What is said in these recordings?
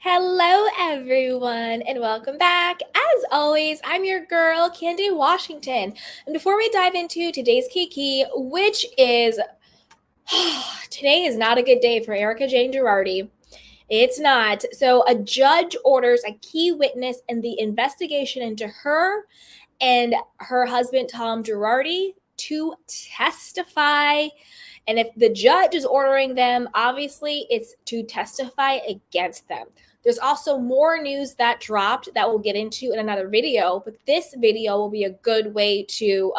Hello, everyone, and welcome back. As always, I'm your girl, Candy Washington. And before we dive into today's Kiki, which is today is not a good day for Erika Jayne Girardi. It's not. So, a judge orders a key witness in the investigation into her and her husband, Tom Girardi, to testify. And if the judge is ordering them, obviously it's to testify against them. There's also more news that dropped that we'll get into in another video, but this video will be a good way to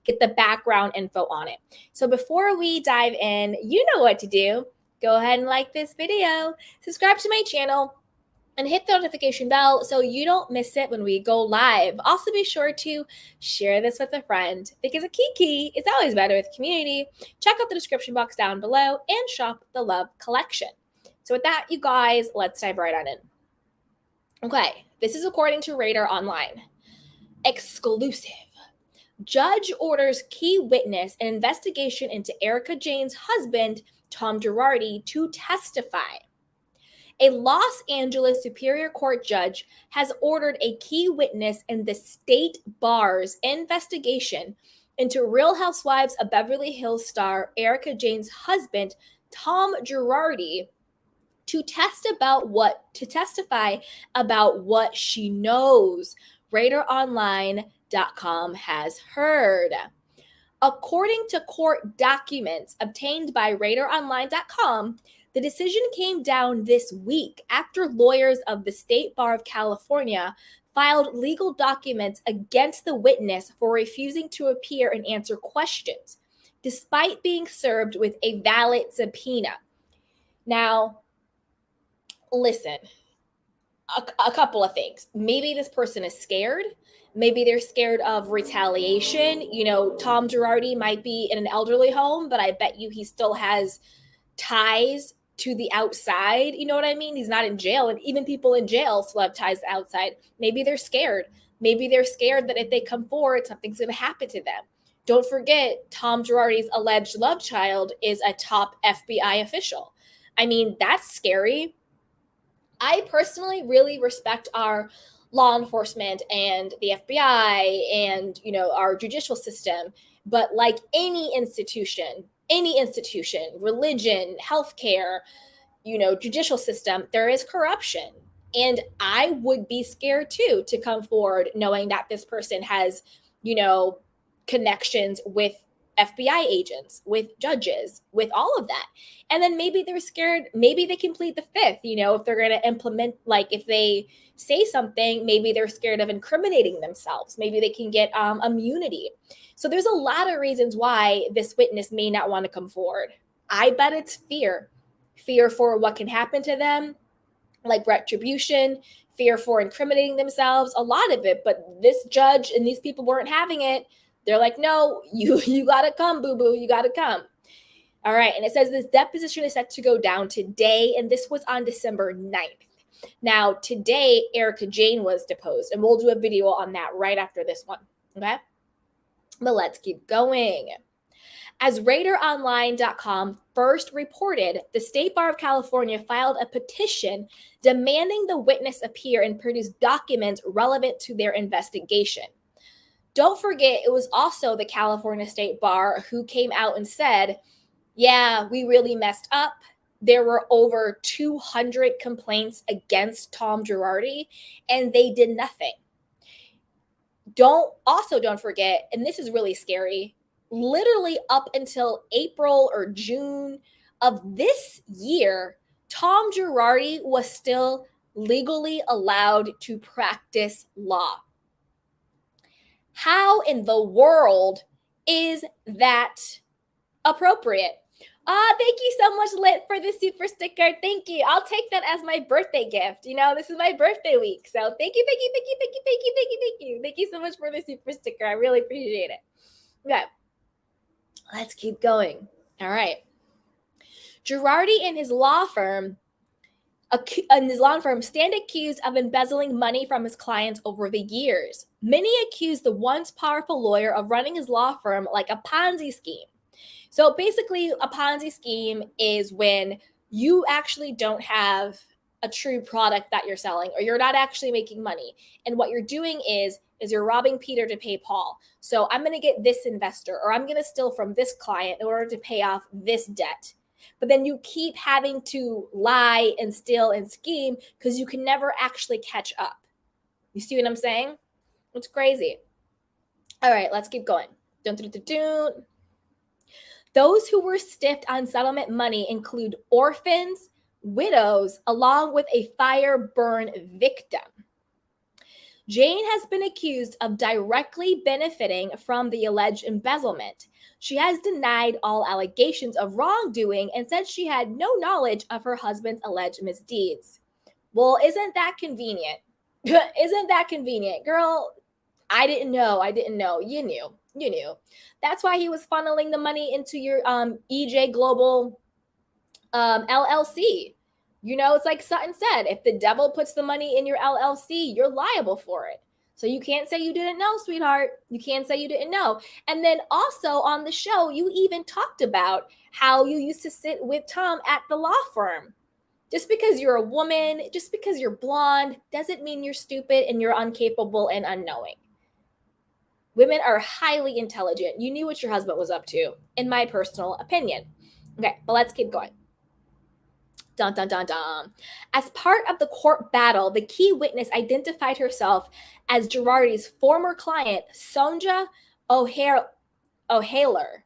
get the background info on it. So before we dive in, you know what to do. Go ahead and like this video, subscribe to my channel, and hit the notification bell so you don't miss it when we go live. Also, be sure to share this with a friend because a Kiki is always better with community. Check out the description box down below and shop the Love collection. So with that, you guys, let's dive right on in. Okay, this is according to Radar Online. Exclusive. Judge orders key witness in investigation into Erika Jayne's husband, Tom Girardi, to testify. A Los Angeles Superior Court judge has ordered a key witness in the state bar's investigation into Real Housewives of Beverly Hills star Erika Jayne's husband, Tom Girardi, to testify about what she knows, RadarOnline.com has heard. According to court documents obtained by RadarOnline.com, the decision came down this week after lawyers of the State Bar of California filed legal documents against the witness for refusing to appear and answer questions, despite being served with a valid subpoena. Now, listen, a couple of things. Maybe this person is scared. Maybe they're scared of retaliation. You know, Tom Girardi might be in an elderly home, but I bet you he still has ties to the outside. You know what I mean? He's not in jail, and even people in jail still have ties outside. Maybe they're scared. Maybe they're scared that if they come forward, something's going to happen to them. Don't forget, Tom Girardi's alleged love child is a top FBI official. I mean, that's scary. I personally really respect our law enforcement and the FBI and, you know, our judicial system. But like any institution, religion, healthcare, you know, judicial system, there is corruption. And I would be scared too to come forward knowing that this person has, you know, connections with FBI agents, with judges, with all of that. And then maybe they're scared, maybe they can plead the fifth, you know, if they're going to implement, like if they say something, maybe they're scared of incriminating themselves. Maybe they can get immunity. So there's a lot of reasons why this witness may not want to come forward. I bet it's fear for what can happen to them, like retribution, fear for incriminating themselves, a lot of it. But this judge and these people weren't having it. They're like, no, you got to come, boo-boo. You got to come. All right. And it says this deposition is set to go down today. And this was on December 9th. Now, today, Erika Jayne was deposed. And we'll do a video on that right after this one. Okay. But let's keep going. As RadarOnline.com first reported, the State Bar of California filed a petition demanding the witness appear and produce documents relevant to their investigation. Don't forget, it was also the California State Bar who came out and said, yeah, we really messed up. There were over 200 complaints against Tom Girardi, and they did nothing. Don't forget, and this is really scary, literally up until April or June of this year, Tom Girardi was still legally allowed to practice law. How in the world is that appropriate? Thank you so much, Lit, for the super sticker. Thank you. I'll take that as my birthday gift. You know, this is my birthday week. So thank you. Thank you so much for the super sticker. I really appreciate it. Okay. Let's keep going. All right. Girardi and his law firm stand accused of embezzling money from his clients over the years. Many accuse the once powerful lawyer of running his law firm like a Ponzi scheme. So basically, a Ponzi scheme is when you actually don't have a true product that you're selling, or you're not actually making money. And what you're doing is you're robbing Peter to pay Paul. So I'm going to get this investor, or I'm going to steal from this client in order to pay off this debt. But then you keep having to lie and steal and scheme because you can never actually catch up. You see what I'm saying? It's crazy. All right, let's keep going. Dun, dun, dun, dun. Those who were stiffed on settlement money include orphans, widows, along with a fire burn victim. Jayne has been accused of directly benefiting from the alleged embezzlement. She has denied all allegations of wrongdoing and said she had no knowledge of her husband's alleged misdeeds. Well, isn't that convenient? Isn't that convenient? Girl, I didn't know. You knew. That's why he was funneling the money into your EJ Global LLC. You know, it's like Sutton said, if the devil puts the money in your LLC, you're liable for it. So you can't say you didn't know, sweetheart. You can't say you didn't know. And then also on the show, you even talked about how you used to sit with Tom at the law firm. Just because you're a woman, just because you're blonde, doesn't mean you're stupid and you're incapable and unknowing. Women are highly intelligent. You knew what your husband was up to, in my personal opinion. Okay, but let's keep going. Dun, dun, dun, dun. As part of the court battle, the key witness identified herself as Girardi's former client, Sonja O'Hehler. Ohler.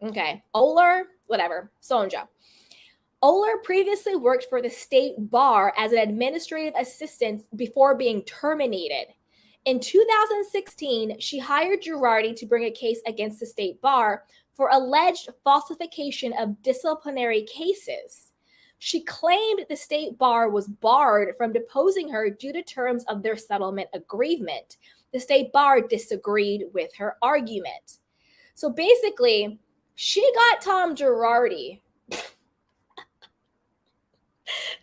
Okay, Ohler, whatever, Sonja. Ohler previously worked for the state bar as an administrative assistant before being terminated. In 2016, she hired Girardi to bring a case against the state bar for alleged falsification of disciplinary cases. She claimed the state bar was barred from deposing her due to terms of their settlement agreement. The state bar disagreed with her argument. So basically, she got Tom Girardi.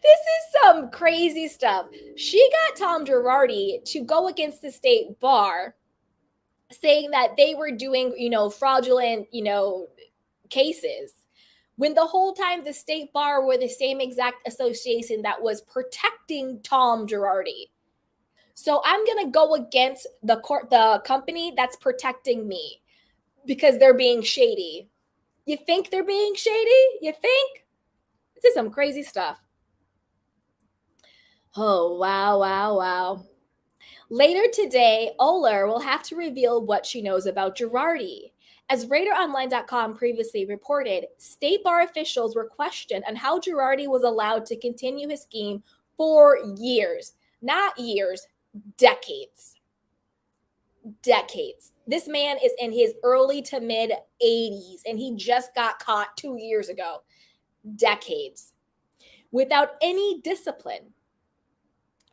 This is some crazy stuff. She got Tom Girardi to go against the state bar, saying that they were doing, fraudulent, cases, when the whole time the state bar were the same exact association that was protecting Tom Girardi. So I'm going to go against the company that's protecting me because they're being shady. You think they're being shady? You think? This is some crazy stuff. Oh, wow. Later today, Ohler will have to reveal what she knows about Girardi. As RadarOnline.com previously reported, state bar officials were questioned on how Girardi was allowed to continue his scheme for years. Not years, decades. Decades. This man is in his early to mid 80s, and he just got caught 2 years ago. Decades. Without any discipline.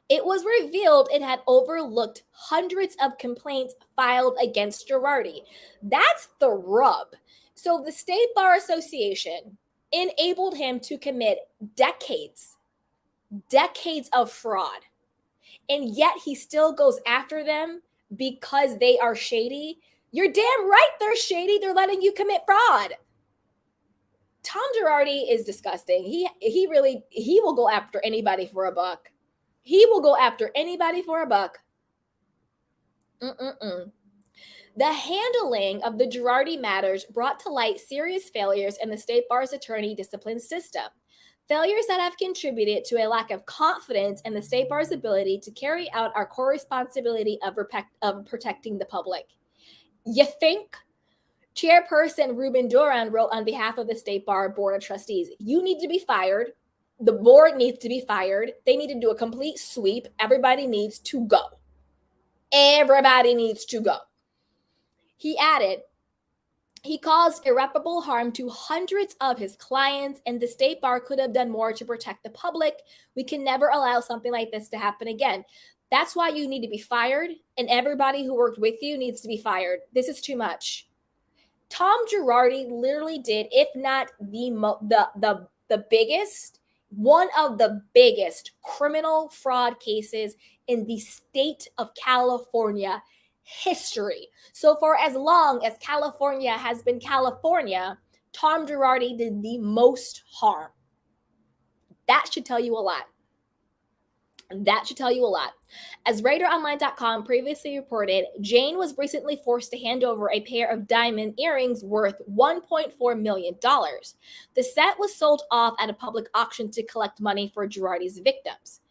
It was revealed it had overlooked hundreds of complaints filed against Girardi. That's the rub. So the State Bar Association enabled him to commit decades of fraud. And yet he still goes after them because they are shady. You're damn right they're shady. They're letting you commit fraud. Tom Girardi is disgusting. He will go after anybody for a buck. He will go after anybody for a buck. The handling of the Girardi matters brought to light serious failures in the State Bar's attorney discipline system. Failures that have contributed to a lack of confidence in the State Bar's ability to carry out our core responsibility of protecting the public. You think? Chairperson Ruben Duran wrote on behalf of the State Bar Board of Trustees, you need to be fired. The board needs to be fired. They need to do a complete sweep. Everybody needs to go. Everybody needs to go. He added, he caused irreparable harm to hundreds of his clients, and the State Bar could have done more to protect the public. We can never allow something like this to happen again. That's why you need to be fired, and everybody who worked with you needs to be fired. This is too much. Tom Girardi literally did, if not the biggest, one of the biggest criminal fraud cases in the state of California history. So for as long as California has been California, Tom Girardi did the most harm. That should tell you a lot. That should tell you a lot. As RaiderOnline.com previously reported, Jayne was recently forced to hand over a pair of diamond earrings worth $1.4 million. The set was sold off at a public auction to collect money for Girardi's victims.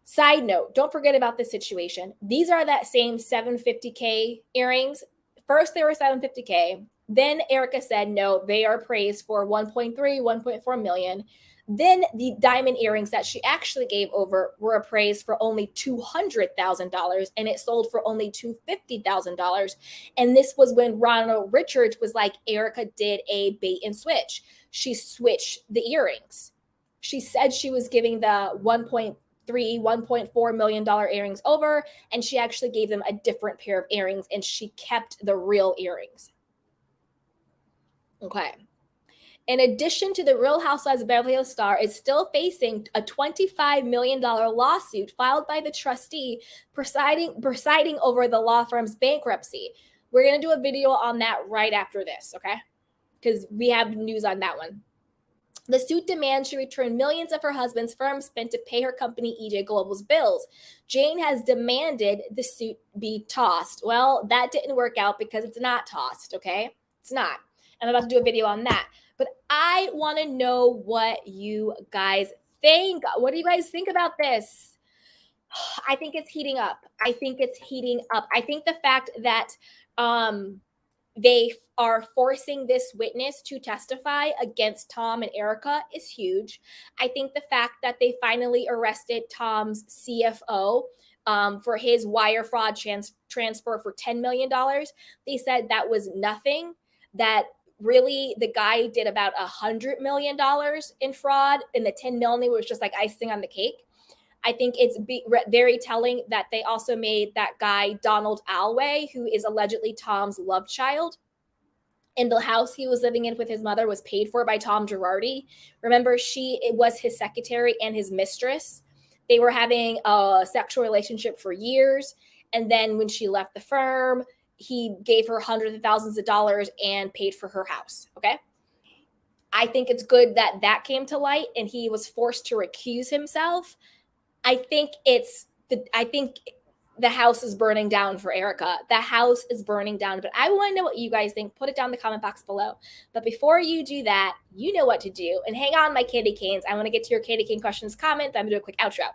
Side note, don't forget about this situation. These are that same $750K earrings. First, they were $750K. Then Erika said, no, they are appraised for 1.3, 1.4 million. Then the diamond earrings that she actually gave over were appraised for only $200,000, and it sold for only $250,000. And this was when Ronald Richards was like, Erika did a bait and switch. She switched the earrings. She said she was giving the $1.4 million earrings over, and she actually gave them a different pair of earrings, and she kept the real earrings. Okay. In addition to the Real Housewives of Beverly Hills star is still facing a $25 million lawsuit filed by the trustee presiding over the law firm's bankruptcy. We're going to do a video on that right after this, okay? Because we have news on that one. The suit demands she return millions of her husband's firm spent to pay her company EJ Global's bills. Jayne has demanded the suit be tossed. Well, that didn't work out because it's not tossed, okay? It's not. I'm about to do a video on that. But I want to know what you guys think. What do you guys think about this? I think it's heating up. I think the fact that they are forcing this witness to testify against Tom and Erika is huge. I think the fact that they finally arrested Tom's CFO for his wire fraud transfer for $10 million, they said that was nothing, that really the guy did about $100 million in fraud, and the 10 million was just like icing on the cake. I think it's very telling that they also made that guy Donald Alway, who is allegedly Tom's love child, and the house he was living in with his mother was paid for by Tom Girardi. Remember, it was his secretary and his mistress. They were having a sexual relationship for years, and then when she left the firm, he gave her hundreds of thousands of dollars and paid for her house. Okay. I think it's good that that came to light and he was forced to recuse himself. I think the house is burning down for Erika. The house is burning down, but I want to know what you guys think. Put it down in the comment box below. But before you do that, you know what to do. And hang on, my candy canes. I want to get to your candy cane questions, comments. I'm going to do a quick outro.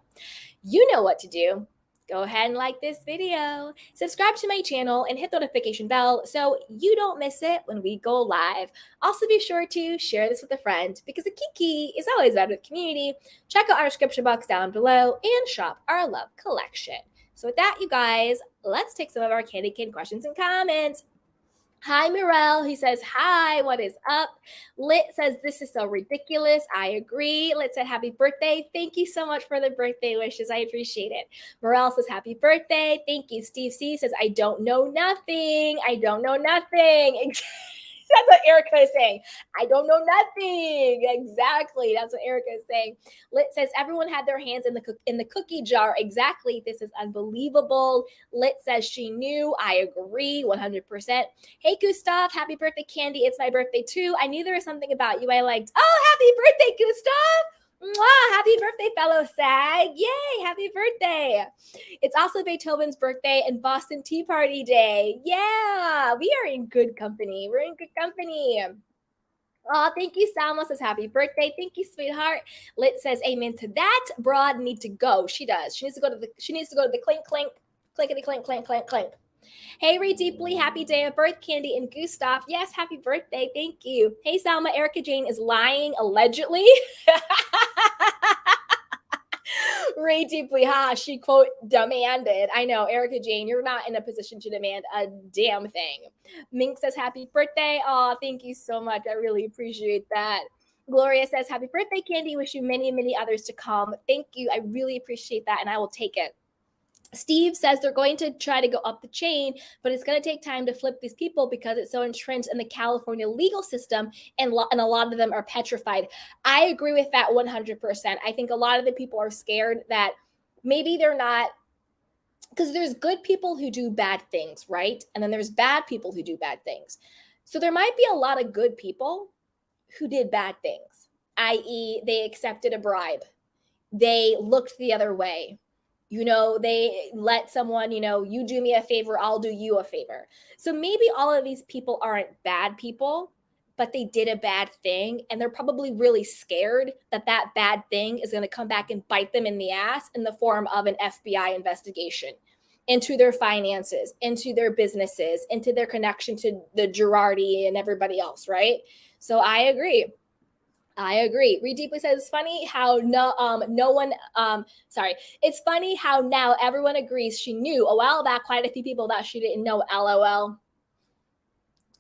You know what to do. Go ahead and like this video, subscribe to my channel, and hit the notification bell so you don't miss it when we go live. Also, be sure to share this with a friend because the kiki is always better with community. Check out our description box down below and shop our love collection. So with that, you guys, let's take some of our candy cane questions and comments. Hi, Mirel. He says, hi, what is up? Lit says, this is so ridiculous. I agree. Lit said, happy birthday. Thank you so much for the birthday wishes. I appreciate it. Mirel says, happy birthday. Thank you. Steve C says, I don't know nothing. I don't know nothing. That's what Erika is saying. I don't know nothing. Exactly. That's what Erika is saying. Lit says everyone had their hands in the cookie jar. Exactly. This is unbelievable. Lit says she knew. I agree 100%. Hey, Gustav. Happy birthday, Candy. It's my birthday too. I knew there was something about you I liked. Oh, happy birthday, Gustav. Mwah, happy birthday, fellow SAG. Yay, happy birthday. It's also Beethoven's birthday and Boston Tea Party Day. Yeah, we are in good company. We're in good company. Oh, thank you, Salma says happy birthday. Thank you, sweetheart. Lit says amen to that. Broad need to go. She does. She needs to go to the clink, clink, clinkety, clink, clink, clink, clink. Hey, Ray Deeply, happy day of birth, Candy and Gustav. Yes, happy birthday. Thank you. Hey, Salma, Erika Jayne is lying, allegedly. Ray Deeply, she quote demanded. I know, Erika Jayne, you're not in a position to demand a damn thing. Mink says happy birthday. Oh, thank you so much. I really appreciate that. Gloria says happy birthday, Candy. Wish you many, many others to come. Thank you. I really appreciate that, and I will take it. Steve says they're going to try to go up the chain, but it's going to take time to flip these people because it's so entrenched in the California legal system, and a lot of them are petrified. I agree with that 100%. I think a lot of the people are scared that maybe they're not, because there's good people who do bad things, right? And then there's bad people who do bad things. So there might be a lot of good people who did bad things, i.e., they accepted a bribe, they looked the other way. They let someone, you do me a favor, I'll do you a favor. So maybe all of these people aren't bad people, but they did a bad thing. And they're probably really scared that that bad thing is going to come back and bite them in the ass in the form of an FBI investigation into their finances, into their businesses, into their connection to the Girardi and everybody else, right? So I agree. Reed Deeply says it's funny how it's funny how now everyone agrees she knew a while back quite a few people that she didn't know. LOL.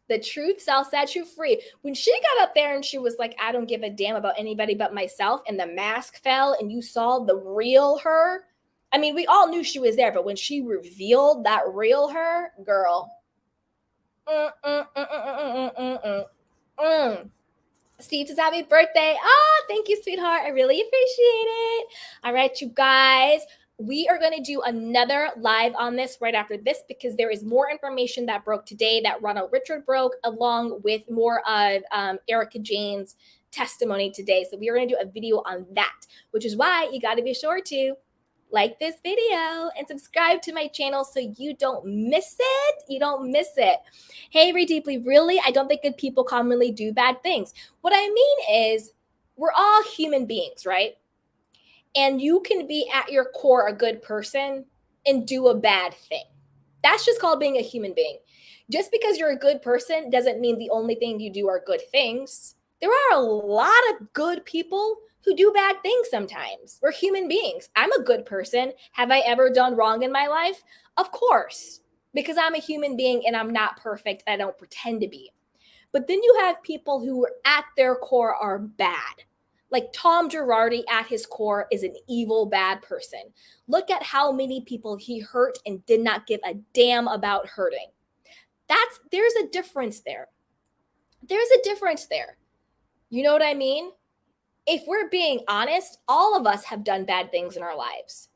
The truth shall set you free. When she got up there and she was like, I don't give a damn about anybody but myself, and the mask fell and you saw the real her. I mean, we all knew she was there, but when she revealed that real her, girl. Steve says happy birthday. Thank you, sweetheart. I really appreciate it. All right, you guys. We are going to do another live on this right after this because there is more information that broke today that Ronald Richard broke, along with more of Erika Jayne's testimony today. So we are going to do a video on that, which is why you got to be sure to like this video and subscribe to my channel so you don't miss it. Hey, Read Deeply, really? I don't think good people commonly do bad things. What I mean is we're all human beings, right? And you can be at your core a good person and do a bad thing. That's just called being a human being. Just because you're a good person doesn't mean the only thing you do are good things. There are a lot of good people who do bad things sometimes. We're human beings. I'm a good person. Have I ever done wrong in my life? Of course, because I'm a human being and I'm not perfect. I don't pretend to be. But then you have people who at their core are bad. Like Tom Girardi at his core is an evil, bad person. Look at how many people he hurt and did not give a damn about hurting. There's a difference there. There's a difference there. You know what I mean? If we're being honest, all of us have done bad things in our lives.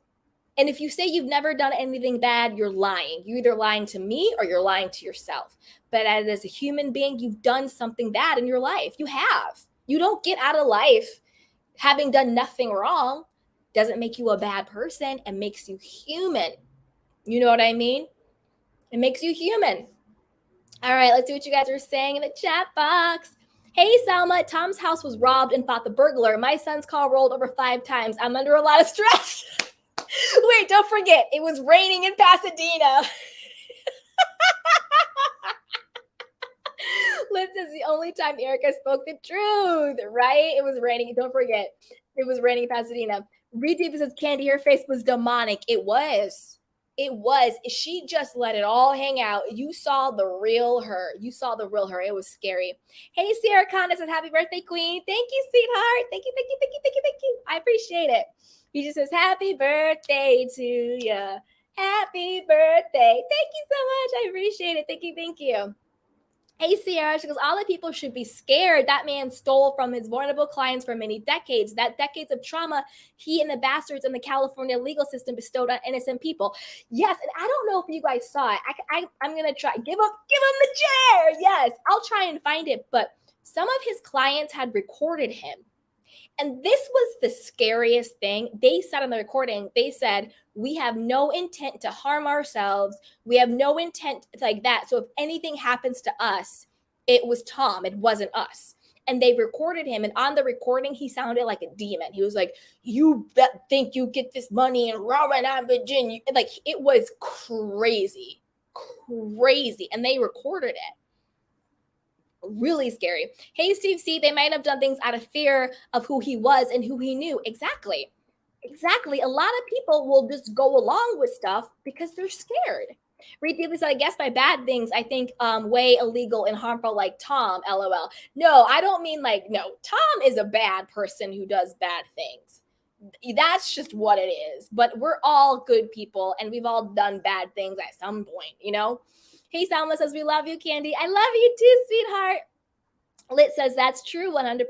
And if you say you've never done anything bad, you're lying. You're either lying to me or you're lying to yourself. But as a human being, you've done something bad in your life. You have. You don't get out of life having done nothing wrong. Doesn't make you a bad person. It makes you human. You know what I mean? It makes you human. All right, let's see what you guys are saying in the chat box. Hey, Salma, Tom's house was robbed and fought the burglar. My son's car rolled over 5 times. I'm under a lot of stress. Wait, don't forget, it was raining in Pasadena. Liz is the only time Erika spoke the truth, right? It was raining. Don't forget, it was raining in Pasadena. Reed Davis says, Candy, her face was demonic. It was. She just let it all hang out. You saw the real her. It was scary. Hey, Sierra Conda says, happy birthday, queen. Thank you, sweetheart. Thank you. I appreciate it. He just says, happy birthday to you. Happy birthday. Thank you so much. I appreciate it. Thank you. Hey, Sierra, she goes, all the people should be scared. That man stole from his vulnerable clients for many decades. That decades of trauma he and the bastards in the California legal system bestowed on innocent people. Yes, and I don't know if you guys saw it. I'm going to try. Give him the chair. Yes, I'll try and find it. But some of his clients had recorded him. And this was the scariest thing. They said on the recording, they said, we have no intent to harm ourselves. We have no intent like that. So if anything happens to us, it was Tom. It wasn't us. And they recorded him. And on the recording, he sounded like a demon. He was like, you think you get this money and rah, and I'm Virginia. Like, it was crazy. And they recorded it. Really scary. Hey, Steve C, they might have done things out of fear of who he was and who he knew. Exactly. A lot of people will just go along with stuff because they're scared. Reed Deeply said, I guess by bad things, I think way illegal and harmful like Tom, LOL. No, I don't mean no. Tom is a bad person who does bad things. That's just what it is. But we're all good people and we've all done bad things at some point, you know? Hey, Salma says, we love you, Candy. I love you too, sweetheart. Lit says, that's true, 100%.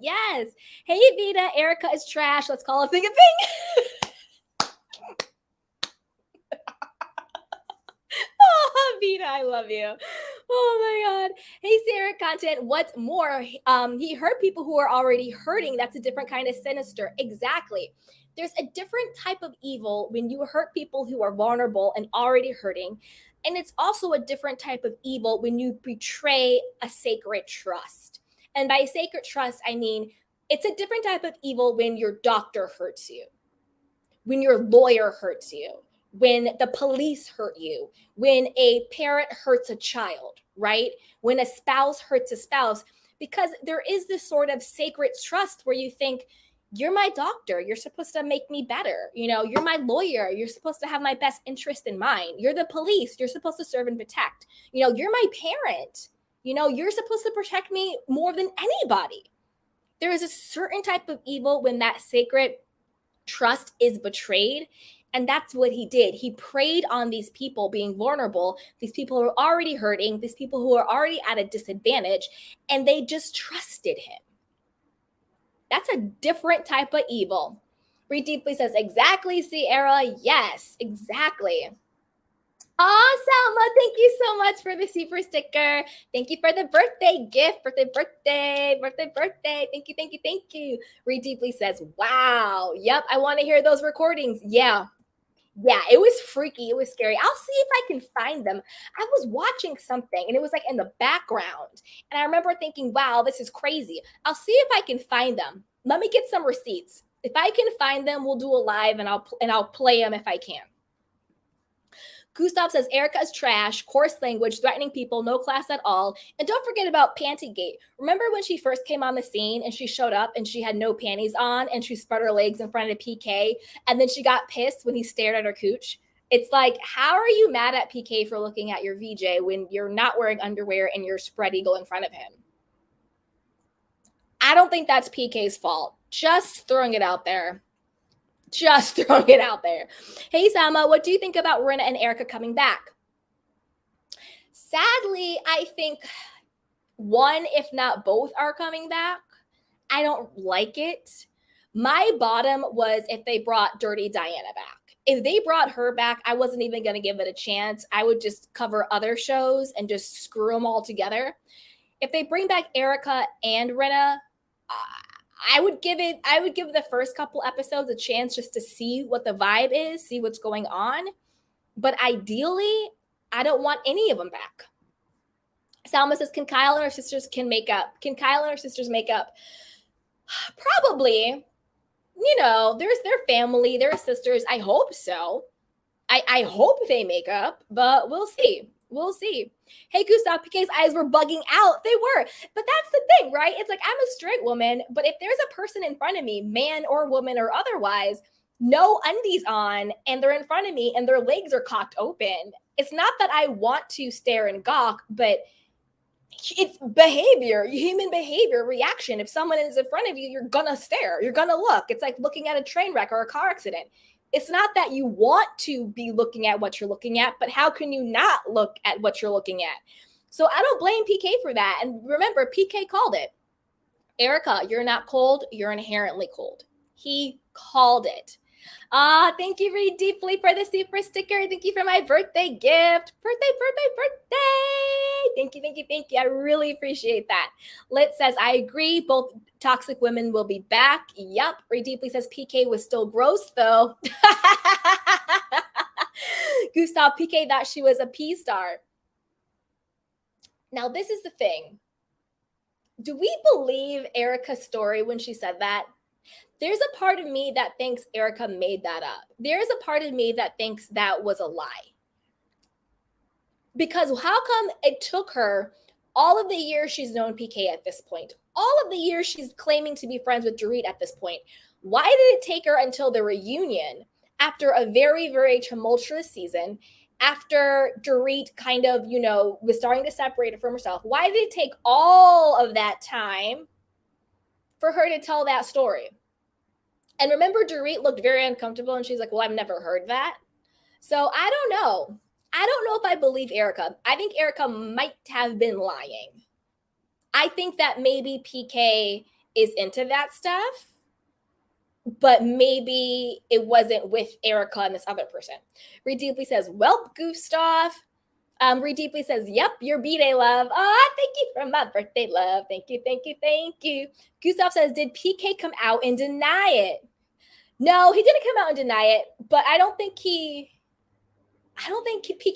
Yes. Hey, Vita, Erika is trash. Let's call a thing a thing. Oh, Vita, I love you. Oh my God. Hey, Sarah Content. What's more, he hurt people who are already hurting. That's a different kind of sinister. Exactly. There's a different type of evil when you hurt people who are vulnerable and already hurting. And it's also a different type of evil when you betray a sacred trust. And by sacred trust, I mean it's a different type of evil when your doctor hurts you, when your lawyer hurts you, when the police hurt you, when a parent hurts a child, right? When a spouse hurts a spouse, because there is this sort of sacred trust where you think, you're my doctor. You're supposed to make me better. You're my lawyer. You're supposed to have my best interest in mind. You're the police. You're supposed to serve and protect. You're my parent. You're supposed to protect me more than anybody. There is a certain type of evil when that sacred trust is betrayed. And that's what he did. He preyed on these people being vulnerable, these people who are already hurting, these people who are already at a disadvantage, and they just trusted him. That's a different type of evil. Reed Deeply says, exactly, Sierra. Yes, exactly. Selma, thank you so much for the super sticker. Thank you for the birthday gift. Birthday. Thank you, thank you, thank you. Reed Deeply says, wow. Yep, I want to hear those recordings. Yeah, it was freaky. It was scary. I'll see if I can find them. I was watching something and it was like in the background. And I remember thinking, wow, this is crazy. I'll see if I can find them. Let me get some receipts. If I can find them, we'll do a live and I'll play them if I can. Gustav says, Erika's trash, coarse language, threatening people, no class at all. And don't forget about Pantygate. Remember when she first came on the scene and she showed up and she had no panties on and she spread her legs in front of PK and then she got pissed when he stared at her cooch? It's like, how are you mad at PK for looking at your VJ when you're not wearing underwear and you're spread eagle in front of him? I don't think that's PK's fault. Just throwing it out there. Hey, Sama, what do you think about Rinna and Erika coming back? Sadly, I think one, if not both, are coming back. I don't like it. My bottom was if they brought Dirty Diana back. If they brought her back, I wasn't even going to give it a chance. I would just cover other shows and just screw them all together. If they bring back Erika and Rinna, I would give the first couple episodes a chance just to see what the vibe is, see what's going on. But ideally, I don't want any of them back. Salma says, can Kyle and her sisters make up? Probably. There's their family, their sisters. I hope so. I hope they make up, but we'll see. Hey, Gustav, PK's eyes were bugging out. They were. But that's the thing, right? It's like, I'm a straight woman, but if there's a person in front of me, man or woman or otherwise, no undies on, and they're in front of me and their legs are cocked open, it's not that I want to stare and gawk, but it's behavior, human behavior, reaction. If someone is in front of you, you're gonna stare, you're gonna look. It's like looking at a train wreck or a car accident. It's not that you want to be looking at what you're looking at, but how can you not look at what you're looking at? So I don't blame PK for that. And remember, PK called it. Erika, you're not cold, you're inherently cold. He called it. Thank you, Reed Deeply, for the super sticker. Thank you for my birthday gift. Birthday. Thank you. I really appreciate that. Lit says, I agree. Both toxic women will be back. Yup. Reed Deeply says, PK was still gross, though. Gustav, PK thought she was a P-star. Now, this is the thing. Do we believe Erika's story when she said that? There's a part of me that thinks Erika made that up. There's a part of me that thinks that was a lie. Because how come it took her all of the years she's known PK at this point, all of the years she's claiming to be friends with Dorit at this point? Why did it take her until the reunion, after a very, very tumultuous season, after Dorit kind of, was starting to separate her from herself? Why did it take all of that time for her to tell that story? And remember, Dorit looked very uncomfortable and she's like, well, I've never heard that. So I don't know. I don't know if I believe Erika. I think Erika might have been lying. I think that maybe PK is into that stuff, but maybe it wasn't with Erika and this other person. Reed Deeply says, well, Gustav, Reed Deeply says, yep, your B-Day love. Oh, thank you for my birthday love. Thank you, thank you, thank you. Gustav says, did PK come out and deny it? No, he didn't come out and deny it, but I don't think PK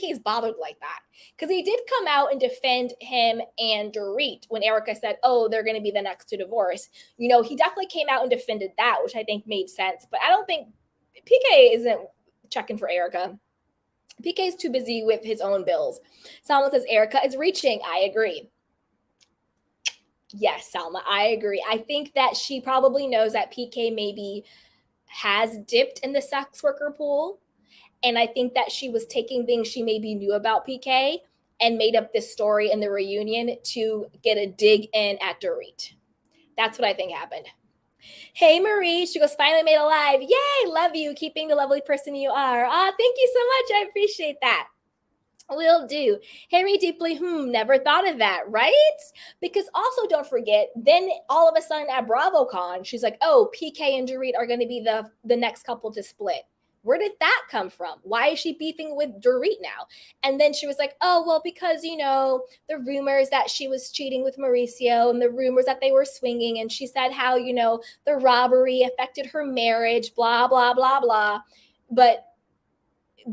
is bothered like that, because he did come out and defend him and Dorit when Erika said, oh, they're going to be the next to divorce. You know, he definitely came out and defended that, which I think made sense. But I don't think PK isn't checking for Erika. PK is too busy with his own bills. Salma says Erika is reaching. I agree. Yes, Salma, I agree. I think that she probably knows that PK maybe has dipped in the sex worker pool. And I think that she was taking things she maybe knew about PK and made up this story in the reunion to get a dig in at Dorit. That's what I think happened. Hey, Marie. She goes, finally made alive. Yay, love you. Keeping the lovely person you are. Thank you so much. I appreciate that. Will do. Harry Deeply, never thought of that, right? Because also don't forget, then all of a sudden at BravoCon, she's like, oh, PK and Dorit are going to be the next couple to split. Where did that come from? Why is she beefing with Dorit now? And then she was like, oh, well, because, you know, the rumors that she was cheating with Mauricio and the rumors that they were swinging. And she said how, you know, the robbery affected her marriage, blah, blah, blah, blah. But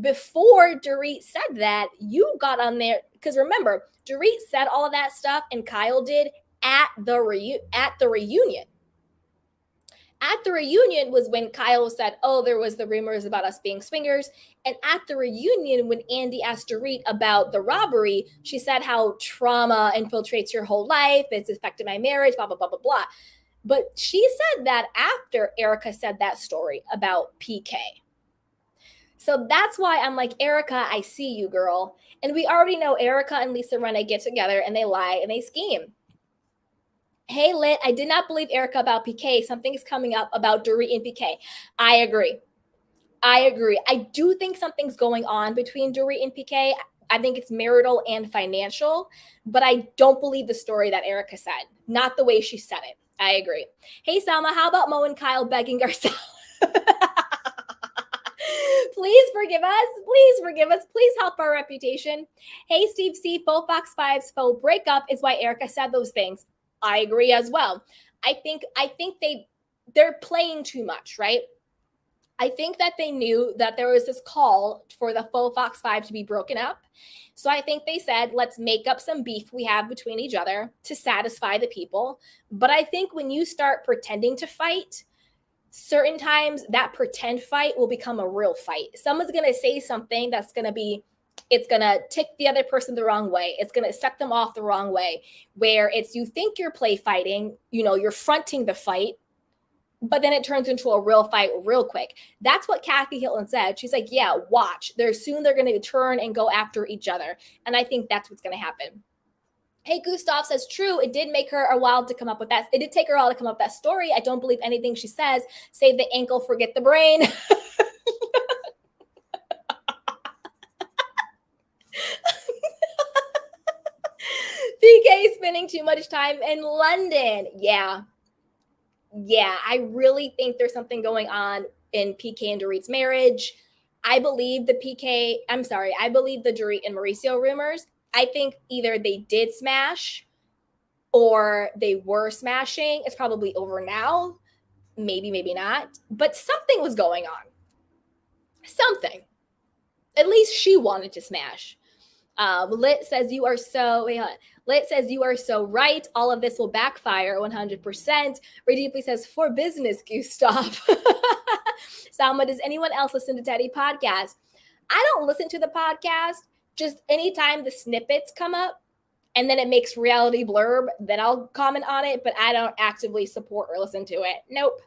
before Dorit said that, you got on there, because remember, Dorit said all of that stuff and Kyle did at the reunion. At the reunion was when Kyle said, oh, there was the rumors about us being swingers. And at the reunion, when Andy asked Dorit about the robbery, she said how trauma infiltrates your whole life. It's affected my marriage, blah, blah, blah, blah, blah. But she said that after Erika said that story about PK. So that's why I'm like, Erika, I see you, girl. And we already know Erika and Lisa Rinna get together and they lie and they scheme. Hey, Lit, I did not believe Erika about PK. Something is coming up about Dorit and PK. I agree. I do think something's going on between Dorit and PK. I think it's marital and financial, but I don't believe the story that Erika said. Not the way she said it. I agree. Hey, Salma, how about Mo and Kyle begging ourselves? Please forgive us. Please forgive us. Please help our reputation. Hey, Steve C. Faux Fox 5's faux breakup is why Erika said those things. I agree as well. I think they're playing too much, right? I think that they knew that there was this call for the Faux Fox 5 to be broken up. So I think they said, let's make up some beef we have between each other to satisfy the people. But I think when you start pretending to fight, certain times that pretend fight will become a real fight. Someone's going to say something that's going to be, it's going to tick the other person the wrong way. It's going to set them off the wrong way, where it's, you think you're play fighting, you know, you're fronting the fight, but then it turns into a real fight real quick. That's what Kathy Hilton said. She's like, yeah, watch. They're going to turn and go after each other. And I think that's what's going to happen. Hey, Gustav says, true, it did make her a while to come up with that. It did take her a while to come up with that story. I don't believe anything she says. Save the ankle, forget the brain. PK spending too much time in London. Yeah, I really think there's something going on in PK and Dorit's marriage. I believe the Dorit and Mauricio rumors. I think either they did smash or they were smashing. It's probably over now. Maybe, maybe not. But something was going on. Something. At least she wanted to smash. Lit says you are so right. All of this will backfire 100%. Ray Deeply says, for business, Gustav. Salma, does anyone else listen to Teddy podcast? I don't listen to the podcast. Just anytime the snippets come up and then it makes reality blurb, then I'll comment on it, but I don't actively support or listen to it. Nope.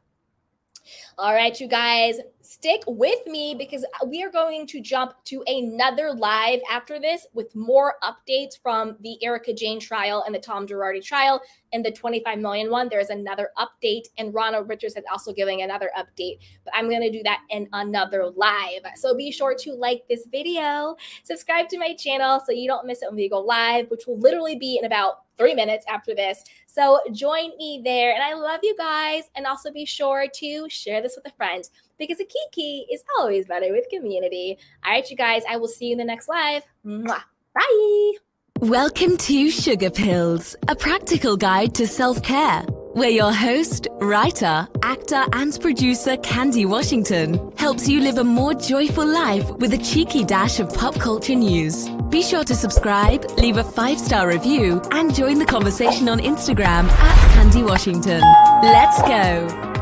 All right, you guys, stick with me because we are going to jump to another live after this with more updates from the Erika Jayne trial and the Tom Girardi trial and the 25 million one. There's another update, and Ronald Richards is also giving another update, but I'm going to do that in another live. So be sure to like this video, subscribe to my channel so you don't miss it when we go live, which will literally be in about 3 minutes after this. So join me there. And I love you guys. And also be sure to share this with a friend because a kiki is always better with community. All right, you guys, I will see you in the next live. Mwah. Bye. Welcome to Sugar Pills, a practical guide to self-care, where your host, writer, actor and producer Candy Washington helps you live a more joyful life with a cheeky dash of pop culture news. Be sure to subscribe, leave a 5-star review and join the conversation on Instagram @Candy Washington. Let's go!